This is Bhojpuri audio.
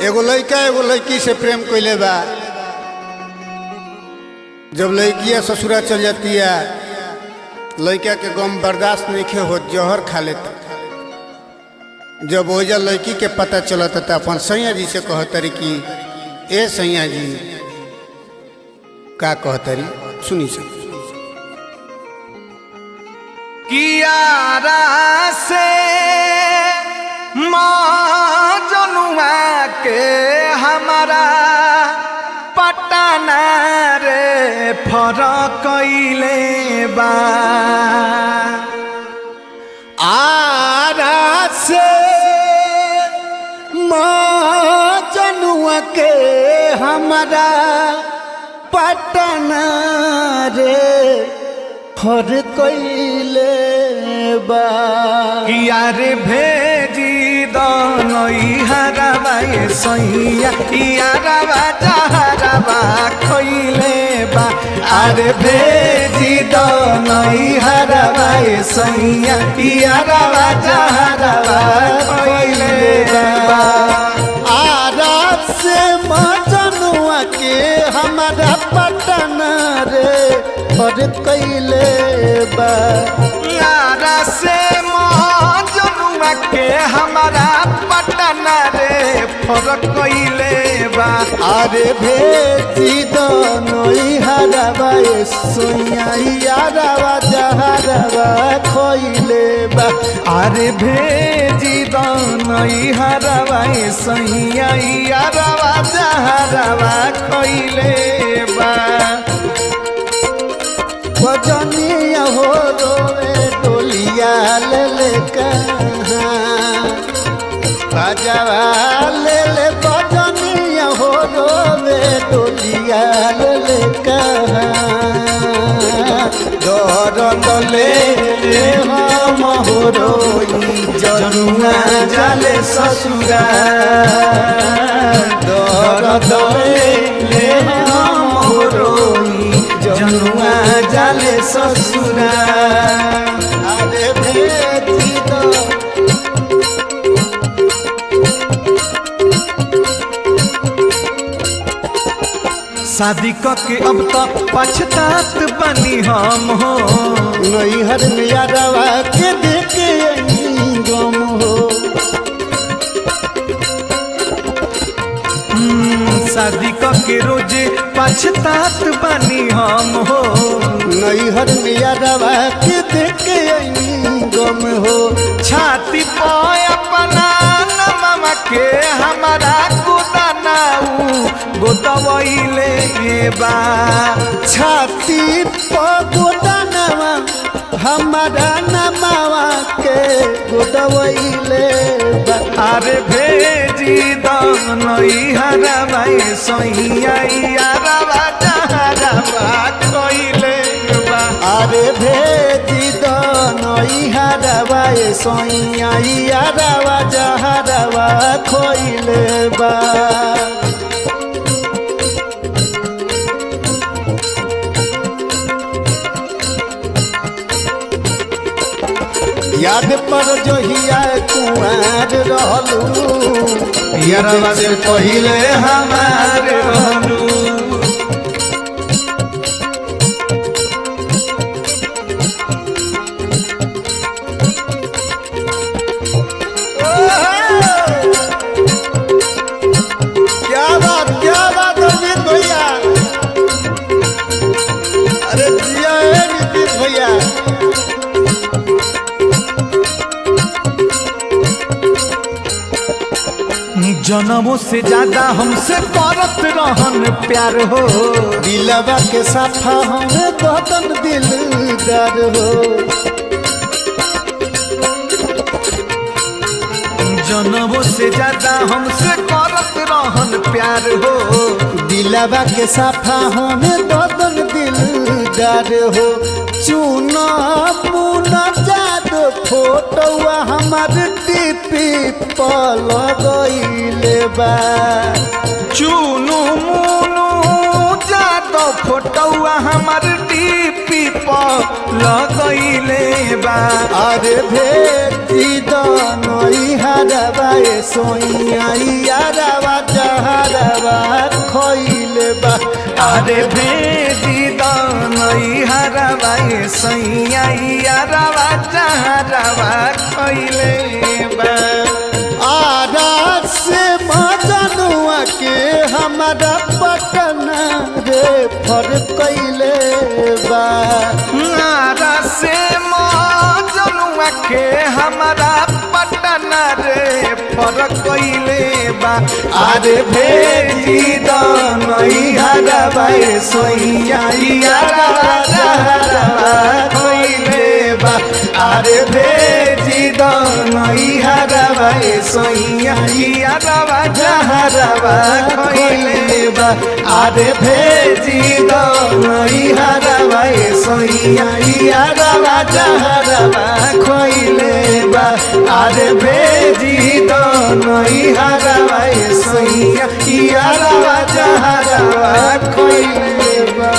एगो लड़का एगो लड़की से प्रेम कैले बा। जब लड़किया ससुरा चल जाती है, लड़का के गम बर्दाश्त नहीं हो, जहर खा लेता। जब ओजा लड़की के पता चलता था, अपन सैया जी से कहतरी कि ए सैया जी का कहतरी, सुनी सब कियारा से जनुआ के हमारा पटना रे फरक कैले बा। आरा से जनुआ के हमारा पटना रे फर कैले बा। यार भेजी दनई हरवा सैया यारवा जहरवा खैले बा। अरे भेजी दनई हरवा सैया यारवा जहरवा खैले बा। आरा से जनुआ के हमारा पटना रे फर कैले बा। यारा से जनुआ के हमारा पटना रे फरक कैले बा। अरे भेजी दनई हरवा सैया यारवा जहरवा खैले बा। अरे भेजी दनई हरवा सैया यारवा जहरवा खैले बा। बजनिया हो रोवे डोलिया ले ले कहाँ, बजवा ले ले बजनिया हो रोवे डोलिया ले ले कहाँ। दर्द ले ले हम हो रोई जनुआ जाले ससुरा। दर्द ले ले हम हो रोई जनुआ जाले ससुरा। अरे भेजी दो शादी के अब तो पछतात बनी हम हो। नैहर में यारवा के देखे गम हो। शादी के रोजे पछतात बनी हम हो। नैहर में यारवा के देखे गम हो। छाती पे अपना नममा के हमारा गोदनाऊ गोदवैले बा। छाती पर गोदनवा हमारा नमावा के गोदवैले बा। अरे भेजी दनई हरवा सैया यारवा जहरवा खैले बा। अरे भेजी दनई हरवा सैया यारवा जहरवा खैले बा। याद पर जोहिया कुआर रहलू, यारवा से पहिले हमार रहलू। क्या बात अमित भैया। अरे जिया नीतीश भैया। जन्मों से ज्यादा हमसे करत रहन प्यार हो। दिलवा के साफा हमें बदन दिलदार हो। जन्मों से ज्यादा हमसे करत रहन प्यार हो। दिलवा के साफा हमें बदन दिलदार हो। चुना मुना जादो फोटोआ हमार टीपी पर लगैले बा। चुनु मुनु जादो फोटोआ हमार डीपी पर लगैले बा। अरे भेजी दनई हरवा सोइया यारवा जहरवा खइले बा। अरे भेजी दनई हरवा सैया यारवा जहरवा खइले बा। आरा से मजनुआ के हमारा पटना रे फर कैले बा। आरा से मजनुआ के हमारा पटना रे फर कैले बा। अरे भेजी दनई हरवा सोइया यारवा जहरवा खइले बा। अरे भेजी दनई हरवा सोइया यारवा जहरवा खइले बा। अरे भेजी दनई हरवा सोइया यारवा जहरवा खइले बा। अरे भेजी दनई हरवा सोइया यारवा जहरवा खइले बा।